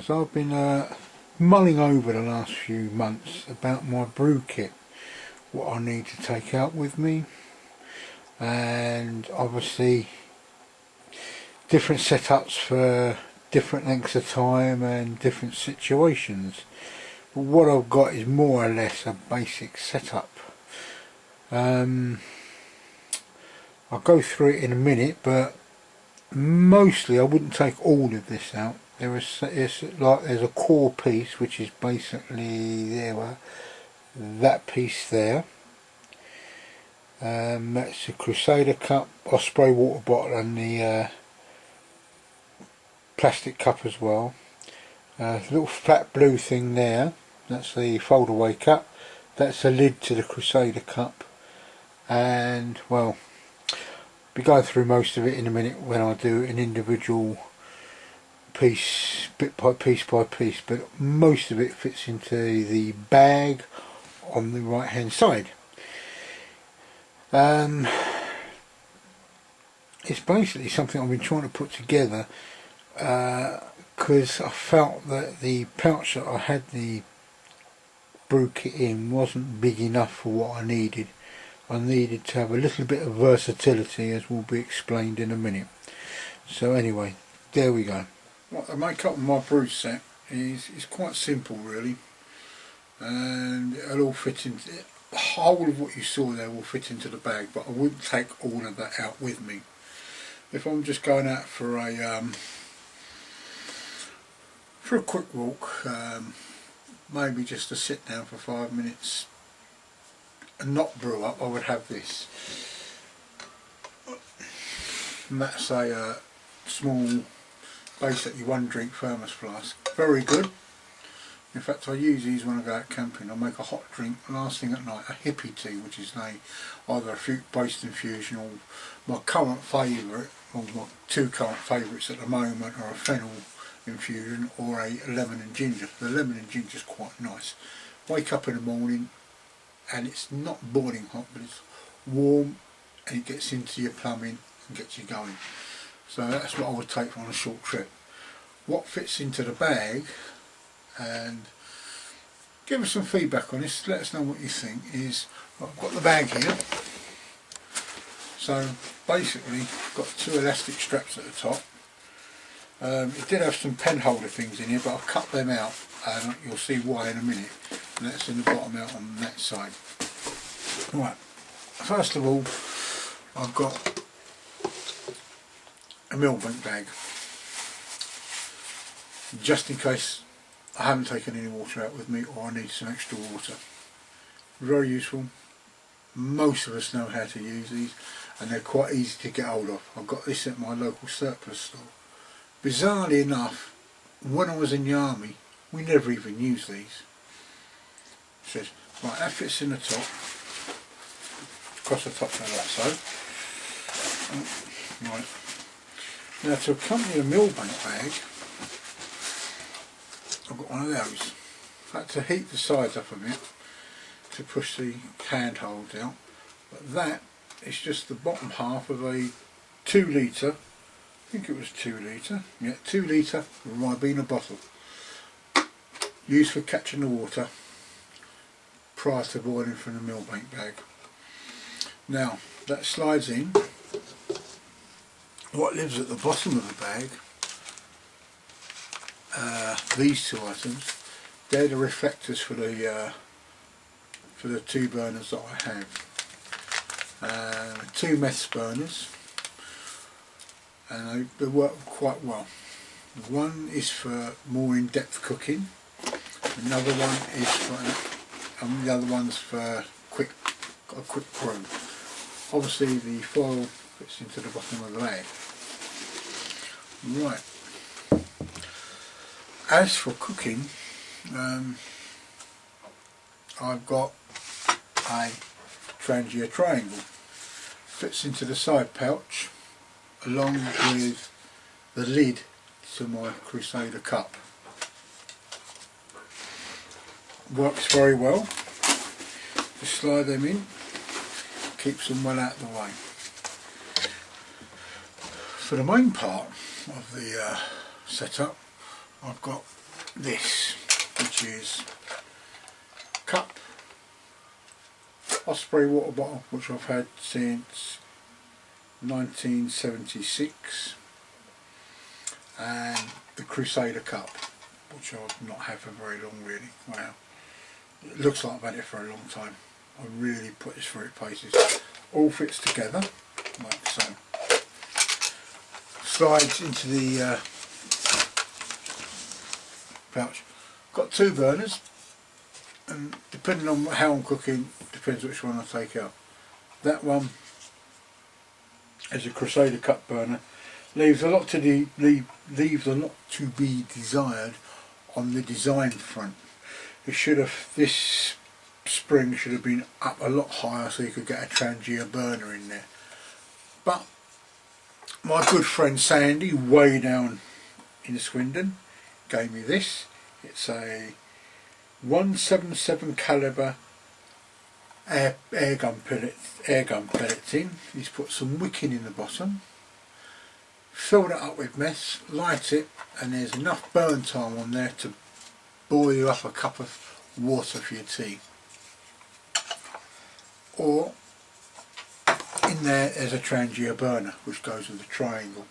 guys, I've been mulling over the last few months about my brew kit, what I need to take out with me, and obviously different setups for different lengths of time and different situations. But what I've got is more or less a basic setup. I'll go through it in a minute, but mostly I wouldn't take all of this out. There's a core piece which is basically that piece there. That's the Crusader cup, Osprey water bottle, and the plastic cup as well. Little flat blue thing there, that's the fold away cup. That's the lid to the Crusader cup, and well, I'll be going through most of it in a minute when I do an individual piece, bit by piece by piece, but most of it fits into the bag on the right hand side. It's basically something I've been trying to put together because I felt that the pouch that I had the brew kit in wasn't big enough for what I needed. I needed to have a little bit of versatility, as will be explained in a minute. So anyway, there we go. What the makeup of my brew set is quite simple really, and it'll all fit into it. The whole of what you saw there will fit into the bag, but I wouldn't take all of that out with me. If I'm just going out for a quick walk, maybe just to sit down for 5 minutes and not brew up, I would have this. And that's a small, basically 1 drink thermos flask. Very good. In fact, I use these when I go out camping. I make a hot drink last thing at night, a hippie tea, which is either a fruit-based infusion or my current favourite, or my 2 current favourites at the moment, are a fennel infusion or a lemon and ginger. The lemon and ginger is quite nice. Wake up in the morning and it's not boiling hot, but it's warm and it gets into your plumbing and gets you going. So that's what I would take on a short trip. What fits into the bag, and give us some feedback on this, let us know what you think, is I've got the bag here. So basically I've got 2 elastic straps at the top. It did have some pen holder things in here, but I've cut them out and you'll see why in a minute, and that's in the bottom out on that side. Right, first of all I've got a Millbank bag, just in case I haven't taken any water out with me or I need some extra water. Very useful. Most of us know how to use these and they're quite easy to get hold of. I've got this at my local surplus store. Bizarrely enough, when I was in the army we never even used these. It says, right, that fits in the top, across the top like that, so. Right. Now to accompany a Millbank bag, I've got one of those. I had to heat the sides up a bit to push the handholds out, but that is just the bottom half of a 2 litre, I think it was 2 litre, yeah, 2 litre Ribena bottle, used for catching the water prior to boiling from the Millbank bag. Now that slides in. What lives at the bottom of the bag, these 2 items, they're the reflectors for the 2 burners that I have. 2 meths burners, and they work quite well. One is for more in-depth cooking, another one is for, and the other one's for a quick brew. Obviously the foil fits into the bottom of the bag. Right. As for cooking, I've got a Trangia triangle. Fits into the side pouch along with the lid to my Crusader cup. Works very well. Just slide them in, keeps them well out of the way. For the main part of the setup, I've got this, which is cup Osprey water bottle, which I've had since 1976, and the Crusader cup, which I've not had for very long really. Wow, it looks like I've had it for a long time. I really put this through its paces. All fits together like so. Slides into the pouch. Got two burners, and depending on how I'm cooking, depends which one I take out. That one is a Crusader cup burner. Leaves a lot to be desired on the design front. It should have, this spring should have been up a lot higher so you could get a Trangia burner in there. But my good friend Sandy, way down in Swindon, gave me this. It's a 177 caliber air gun pellets in. He's put some wicking in the bottom, filled it up with mess, light it, and there's enough burn time on there to boil you up a cup of water for your tea. Or in there's a Trangia burner which goes with the triangle.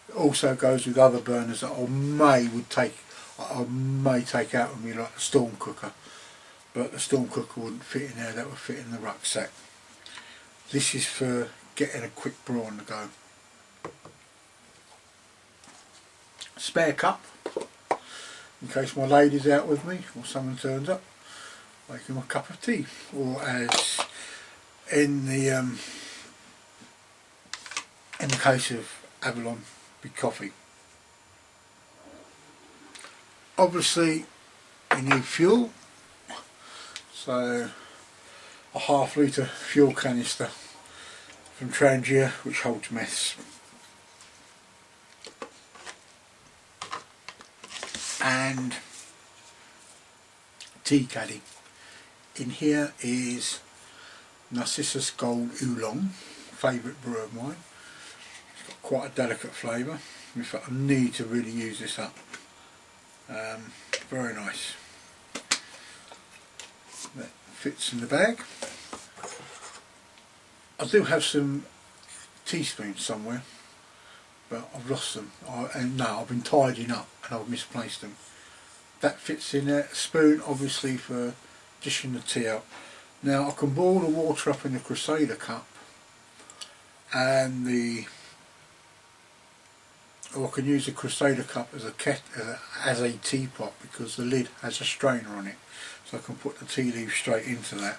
It also goes with other burners that I may take out with me, like the storm cooker, but the storm cooker wouldn't fit in there, that would fit in the rucksack. This is for getting a quick brew on the go. Spare cup, in case my lady's out with me or someone turns up, make them a cup of tea, or as in the case of Avalon, be coffee. Obviously you need fuel, so a ½ litre fuel canister from Trangia which holds mess. And tea caddy. In here is Narcissus Gold Oolong, favourite brew of mine. It's got quite a delicate flavour. In fact, I need to really use this up. Very nice. That fits in the bag. I do have some teaspoons somewhere, but I've lost them. I've been tidying up and I've misplaced them. That fits in there. A spoon, obviously, for dishing the tea out. Now I can boil the water up in the Crusader cup, and or I can use the Crusader cup as a teapot, because the lid has a strainer on it, so I can put the tea leaves straight into that.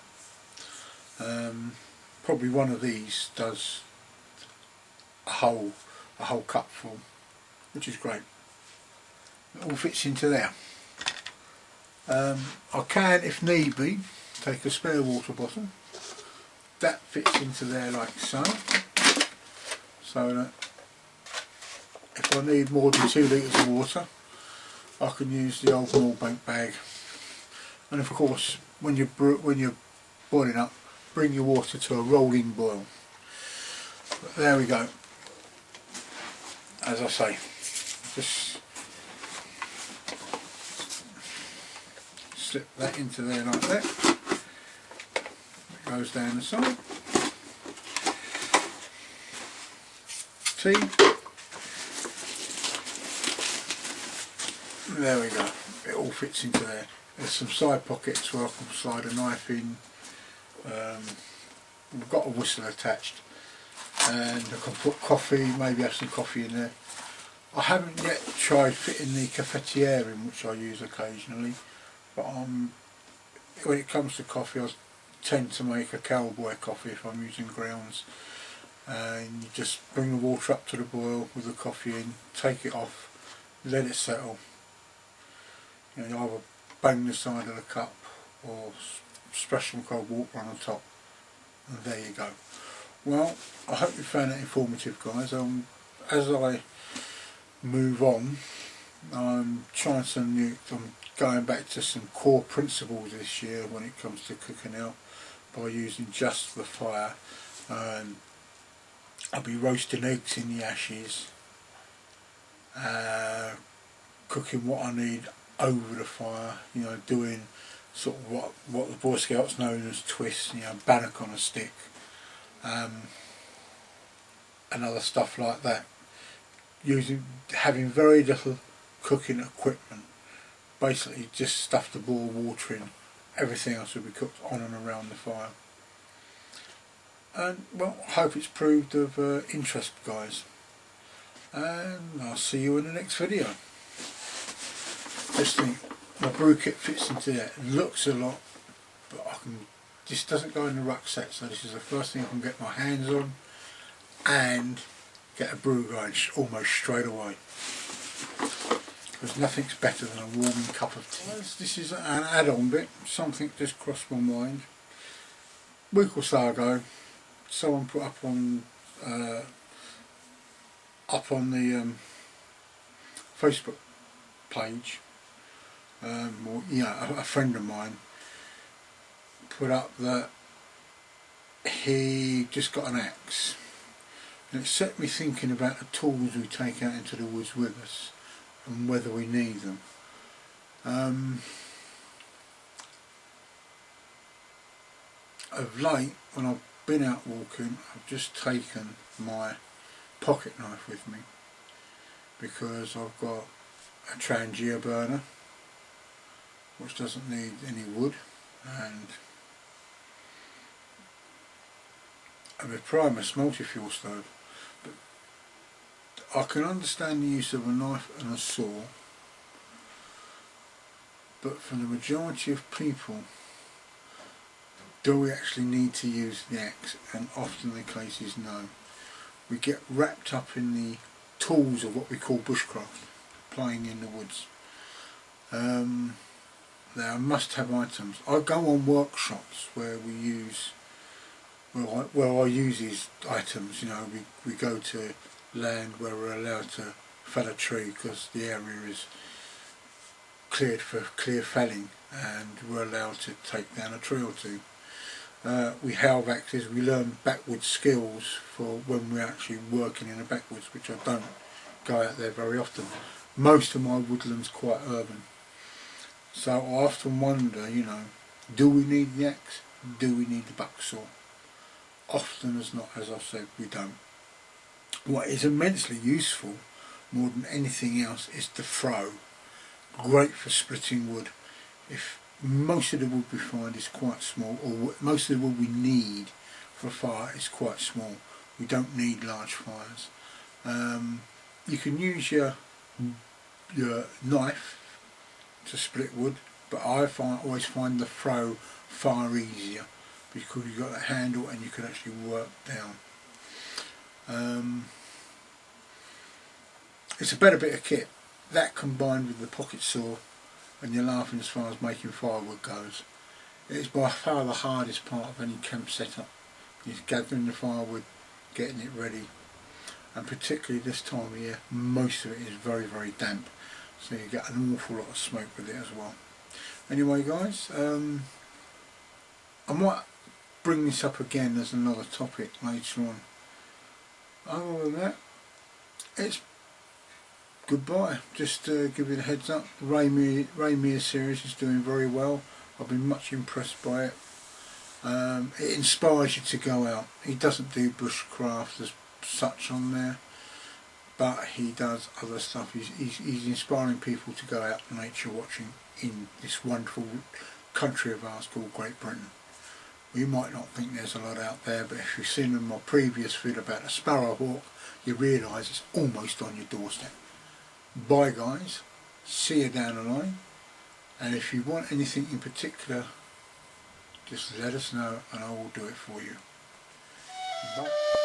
Probably one of these does a whole cup full, which is great. It all fits into there. I can, if need be, take a spare water bottle. That fits into there like so. So that if I need more than 2 litres of water, I can use the old Millbank bag. And of course, when you're boiling up, bring your water to a rolling boil. But there we go. As I say, just slip that into there like that. It goes down the side. Tea. There we go. It all fits into there. There's some side pockets where I can slide a knife in. We've got a whistle attached, and I can put coffee, maybe have some coffee in there. I haven't yet tried fitting the cafetiere in, which I use occasionally, but when it comes to coffee, I tend to make a cowboy coffee if I'm using grounds. And you just bring the water up to the boil with the coffee in, take it off, let it settle. You either bang the side of the cup or splash some cold water on the top, and there you go. Well, I hope you found that informative, guys. As I move on, I'm trying some new. I'm going back to some core principles this year when it comes to cooking out, by using just the fire. I'll be roasting eggs in the ashes, cooking what I need over the fire, you know, doing sort of what the Boy Scouts know as twists, you know, bannock on a stick, and other stuff like that. Having very little cooking equipment, basically just stuff to boil water in. Everything else will be cooked on and around the fire. And well, I hope it's proved of interest, guys, and I'll see you in the next video. Just think, my brew kit fits into there. It looks a lot, but this doesn't go in the rucksack, so this is the first thing I can get my hands on and get a brew going almost straight away, because nothing's better than a warming cup of tea. This is an add-on bit, something just crossed my mind. A week or so ago, someone put up on the Facebook page, or, you know, a friend of mine put up that he just got an axe, and it set me thinking about the tools we take out into the woods with us and whether we need them. Of late, when I've been out walking, I've just taken my pocket knife with me, because I've got a Trangia burner which doesn't need any wood, and a Primus multi-fuel stove. But I can understand the use of a knife and a saw, but for the majority of people, do we actually need to use the axe? And often the case is no. We get wrapped up in the tools of what we call bushcraft, playing in the woods. They are must-have items. I go on workshops where I use these items. You know, we go to land where we're allowed to fell a tree because the area is cleared for clear felling, and we're allowed to take down a tree or two. We have axes. We learn backwoods skills for when we're actually working in the backwoods, which I don't go out there very often. Most of my woodland's quite urban, so I often wonder, you know, do we need the axe? Do we need the buck saw? Often as not, as I've said, we don't. What is immensely useful, more than anything else, is the throw. Great for splitting wood. If most of the wood we find is quite small, or most of the wood we need for a fire is quite small, we don't need large fires. You can use your knife to split wood, but I always find the throw far easier, because you've got a handle and you can actually work down. It's a better bit of kit. That combined with the pocket saw, and you're laughing as far as making firewood goes. It's by far the hardest part of any camp setup, is gathering the firewood, getting it ready, and particularly this time of year, most of it is very, very damp, so you get an awful lot of smoke with it as well. Anyway guys, I might bring this up again as another topic later on. Other than that, it's goodbye. Just to give you the heads up, the Rainier series is doing very well. I've been much impressed by it. It inspires you to go out. He doesn't do bushcraft as such on there, but he does other stuff. He's inspiring people to go out nature watching in this wonderful country of ours called Great Britain. You might not think there's a lot out there, but if you've seen in my previous vid about a sparrowhawk, you realise it's almost on your doorstep. Bye guys, see you down the line, and if you want anything in particular, just let us know and I will do it for you. Bye.